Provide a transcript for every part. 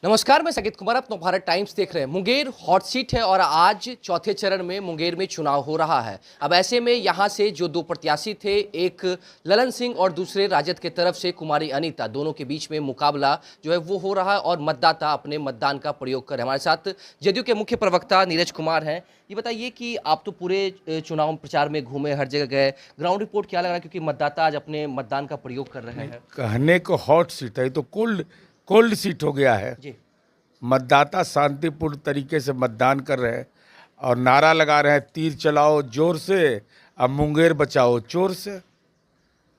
नमस्कार, मैं संगीत कुमार, आप नवभारत टाइम्स देख रहे हैं। मुंगेर हॉट सीट है और आज चौथे चरण में मुंगेर में चुनाव हो रहा है। अब ऐसे में यहां से जो दो प्रत्याशी थे, एक ललन सिंह और दूसरे राजद की तरफ से कुमारी अनीता, दोनों के बीच में मुकाबला जो है वो हो रहा है और मतदाता अपने मतदान का प्रयोग कर रहे हैं। हमारे साथ जदयू के मुख्य प्रवक्ता नीरज कुमार हैं। ये बताइए कि आप तो पूरे चुनाव प्रचार में घूमे, हर जगह गए, ग्राउंड रिपोर्ट क्या लग रहा है, क्योंकि मतदाता आज अपने मतदान का प्रयोग कर रहे हैं? कहने को हॉट सीट है तो कोल्ड सीट हो गया है। जी मतदाता शांतिपूर्ण तरीके से मतदान कर रहे हैं और नारा लगा रहे हैं, तीर चलाओ जोर से, अब मुंगेर बचाओ चोर से।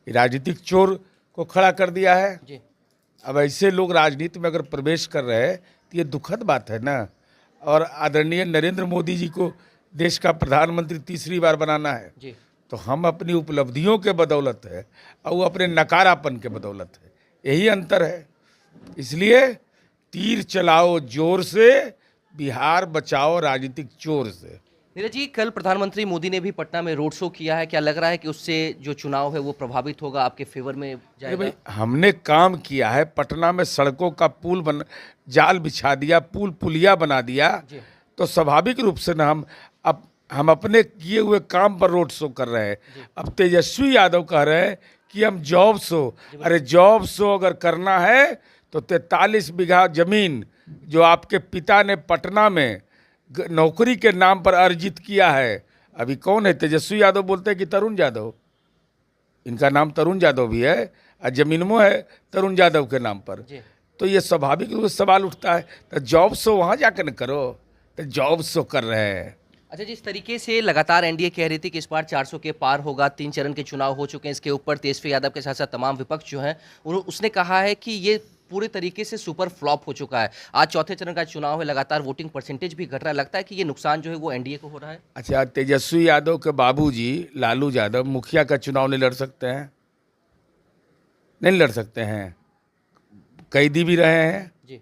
राजनीतिक चोर को खड़ा कर दिया है। जी अब ऐसे लोग राजनीति में अगर प्रवेश कर रहे हैं तो ये दुखद बात है ना। और आदरणीय नरेंद्र मोदी जी को देश का प्रधानमंत्री तीसरी बार बनाना है, जी तो हम अपनी उपलब्धियों के बदौलत है और वो अपने नकारापन के बदौलत है, यही अंतर है। इसलिए तीर चलाओ जोर से, बिहार बचाओ राजनीतिक चोर से। नीरज जी, कल प्रधानमंत्री मोदी ने भी पटना में रोड शो किया है। क्या लग रहा है कि उससे जो चुनाव है वो प्रभावित होगा, आपके फेवर में अरे जाएगा? भाई, हमने काम किया है, पटना में सड़कों का जाल बिछा दिया, पुलिया बना दिया, जी तो स्वाभाविक रूप से ना हम अपने किए हुए काम पर रोड शो कर रहे हैं। अब तेजस्वी यादव कह रहे हैं कि हम जॉब शो। अरे जॉब शो अगर करना है तो 43 बीघा जमीन जो आपके पिता ने पटना में नौकरी के नाम पर अर्जित किया है, अभी कौन है? तेजस्वी यादव बोलते हैं कि तरुण यादव, इनका नाम तरुण यादव भी है और जमीनों है तरुण यादव के नाम पर। तो ये स्वाभाविक रूप से सवाल उठता है, तो जॉब शो वहाँ जाकर न करो, तो जॉब शो कर रहे हैं। अच्छा, जिस तरीके से लगातार एनडीए कह रही थी कि इस बार 400 के पार होगा, 3 चरण के चुनाव हो चुके हैं, इसके ऊपर तेजस्वी यादव के साथ साथ तमाम विपक्ष जो हैं उसने कहा है कि ये पूरे तरीके से सुपर फ्लॉप हो चुका है। आज चौथे चरण का चुनाव है, लगातार वोटिंग परसेंटेज भी घट रहा है। लगता है कि ये नुकसान जो है वो एनडीए को हो रहा है? अच्छा, तेजस्वी यादव के बाबूजी लालू यादव मुखिया का चुनाव नहीं लड़ सकते हैं? नहीं लड़ सकते हैं, कैदी भी रहे हैं जी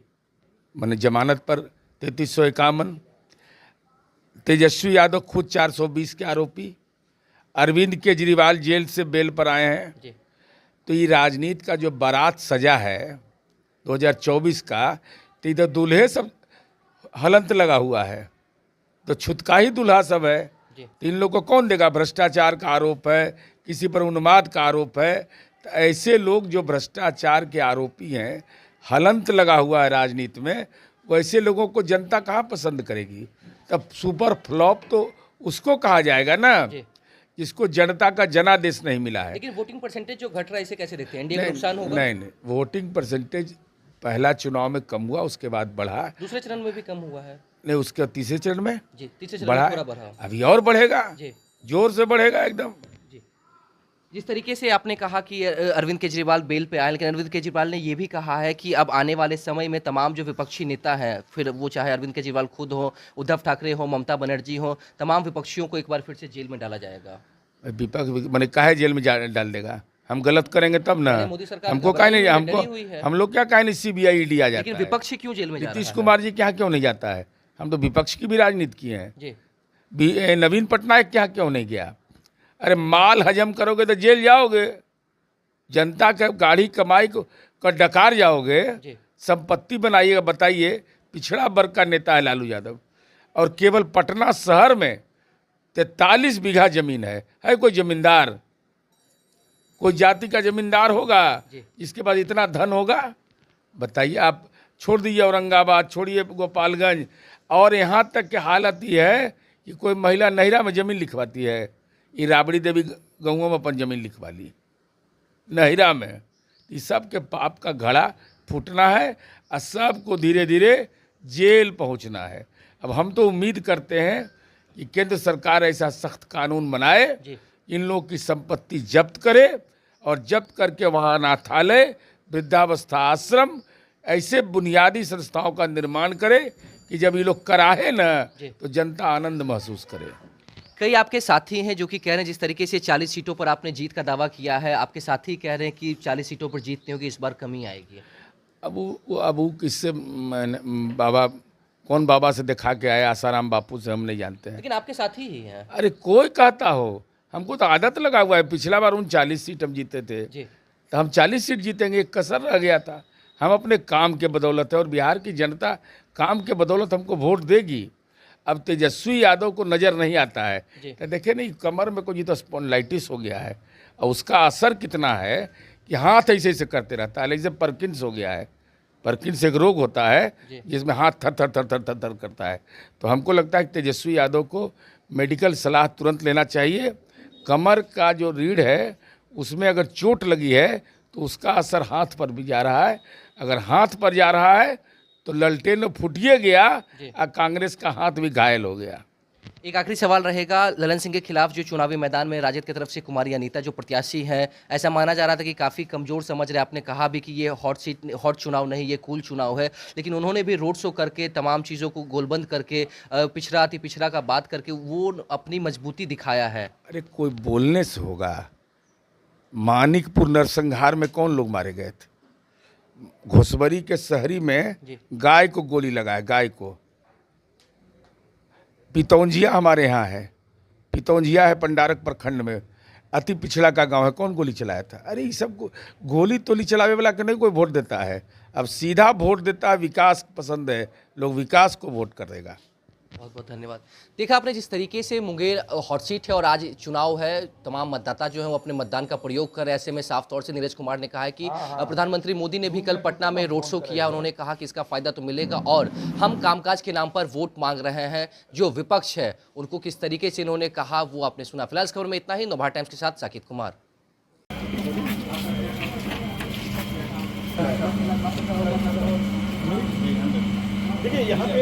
मैंने जमानत पर 3351। तेजस्वी यादव खुद 420 के आरोपी, अरविंद केजरीवाल जेल से बेल पर आए हैं। जी तो ये राजनीति का जो बारात सजा है 2024 का, तो इधर दूल्हे सब हलंत लगा हुआ है, तो छुतका ही दूल्हा सब है। तो इन लोगों को कौन देगा? भ्रष्टाचार का आरोप है, किसी पर उन्माद का आरोप है। तो ऐसे लोग जो भ्रष्टाचार के आरोपी हैं, हलंत लगा हुआ है राजनीति में, वैसे लोगों को जनता कहाँ पसंद करेगी? तब सुपर फ्लॉप तो उसको कहा जाएगा ना जिसको जनता का जनादेश नहीं मिला है। लेकिन वोटिंग परसेंटेज जो घट रहा है, इसे कैसे देखते हैं? एनडीए को नुकसान होगा? नहीं, वोटिंग परसेंटेज पहला चुनाव में कम हुआ, उसके बाद बढ़ा। दूसरे चरण में भी कम हुआ है? नहीं, उसके तीसरे चरण में जी, तीसरे चरण बढ़ा, में पूरा बढ़ा। अभी और बढ़ेगा, जी जोर से बढ़ेगा एकदम। जी जिस तरीके से आपने कहा कि अरविंद केजरीवाल बेल पे आए, लेकिन अरविंद केजरीवाल ने ये भी कहा है कि अब आने वाले समय में तमाम जो विपक्षी नेता हैं, फिर वो चाहे अरविंद केजरीवाल खुद हो, उद्धव ठाकरे हो, ममता बनर्जी हो, तमाम विपक्षियों को एक बार फिर से जेल में डाला जाएगा। विपक्ष मैंने काहे जेल में डाल देगा? हम गलत करेंगे तब ना। मोदी सरकार हमको काहे नहीं, घबराई हुई है। हम लोग क्या काहे नहीं सीबीआई ईडी आ जाता लेकिन है? विपक्ष क्यों जेल में जा रहा है? नीतीश कुमार जी के यहाँ क्यों नहीं जाता है? हम तो विपक्ष की भी राजनीति किए हैं। जी नवीन पटनायक के यहाँ क्यों नहीं गया? अरे माल हजम करोगे तो जेल जाओगे, जनता के गाड़ी कमाई को डकार जाओगे, संपत्ति बनाइएगा। बताइए, पिछड़ा वर्ग का नेता है लालू यादव, और केवल पटना शहर में 43 बीघा जमीन है कोई जमींदार, कोई जाति का जमींदार होगा जिसके पास इतना धन होगा? बताइए। आप छोड़ दीजिए औरंगाबाद, छोड़िए गोपालगंज, और यहाँ तक की हालत ये है कि कोई महिला नहिरा में ज़मीन लिखवाती है। ये राबड़ी देवी गाँवों में अपन ज़मीन लिखवा ली नहिरा में। इस सब के पाप का घड़ा फूटना है और सबको धीरे धीरे जेल पहुंचना है। अब हम तो उम्मीद करते हैं कि केंद्र सरकार ऐसा सख्त कानून बनाए, इन लोगों की संपत्ति जब्त करे, और जब्त करके वहाँ अनाथालय, वृद्धावस्था आश्रम, ऐसे बुनियादी संस्थाओं का निर्माण करे कि जब ये लोग कराहे ना तो जनता आनंद महसूस करे। कई आपके साथी हैं जो कि कह रहे हैं, जिस तरीके से 40 सीटों पर आपने जीत का दावा किया है, आपके साथी कह रहे हैं कि 40 सीटों पर जीत नहीं होगी, इस बार कमी आएगी। अब वो किससे, बाबा कौन बाबा से दिखा के आए? आसाराम बापू से हम नहीं जानते हैं। लेकिन आपके साथी ही हैं। अरे कोई कहता हो, हमको तो आदत लगा हुआ है। पिछला बार 39 सीट हम जीते थे, तो हम 40 सीट जीतेंगे, एक कसर रह गया था। हम अपने काम के बदौलत है और बिहार की जनता काम के बदौलत हमको वोट देगी। अब तेजस्वी यादव को नज़र नहीं आता है तो देखे नहीं कमर में कोई तो स्पॉन्डिलाइटिस हो गया है और उसका असर कितना है कि हाथ ऐसे ऐसे करते रहता है, जैसे परकिंस हो गया है। परकिंस एक रोग होता है जिसमें हाथ थर थर थर थर थर थर करता है। तो हमको लगता है कि तेजस्वी यादव को मेडिकल सलाह तुरंत लेना चाहिए। कमर का जो रीढ़ है उसमें अगर चोट लगी है तो उसका असर हाथ पर भी जा रहा है। अगर हाथ पर जा रहा है तो ललटेन फुटिए गया और कांग्रेस का हाथ भी घायल हो गया। एक आखिरी सवाल रहेगा, ललन सिंह के खिलाफ जो चुनावी मैदान में राजद की तरफ से कुमारी अनीता जो प्रत्याशी हैं, ऐसा माना जा रहा था कि काफ़ी कमजोर समझ रहे, आपने कहा भी कि ये हॉट चुनाव नहीं, ये कूल चुनाव है, लेकिन उन्होंने भी रोड शो करके तमाम चीज़ों को गोलबंद करके पिछड़ा अति पिछड़ा का बात करके वो अपनी मजबूती दिखाया है। अरे कोई बोलने से होगा? मानिकपुर नरसंहार में कौन लोग मारे गए थे? घोसबरी के शहरी में गाय को गोली लगाया, गाय को। पितौंजिया हमारे यहाँ है, पितौंजिया है पंडारक प्रखंड में, अति पिछड़ा का गांव है, कौन गोली चलाया था? अरे ये सब गोली तोली चलावे वाला के नहीं कोई वोट देता है। अब सीधा वोट देता है, विकास पसंद है, लोग विकास को वोट कर देगा। बहुत बहुत धन्यवाद। देखा आपने जिस तरीके से मुंगेर हॉट सीट है और आज चुनाव है, तमाम मतदाता जो है वो अपने मतदान का प्रयोग कर रहे हैं। ऐसे में साफ तौर से नीरज कुमार ने कहा है कि प्रधानमंत्री मोदी ने भी कल पटना में रोड शो किया, उन्होंने कहा कि इसका फायदा तो मिलेगा और हम कामकाज के नाम पर वोट मांग रहे हैं। जो विपक्ष है उनको किस तरीके से इन्होंने कहा वो आपने सुना। फिलहाल इस खबर में इतना ही। नवभारत टाइम्स के साथ साकिब कुमार। देखिए यहाँ पे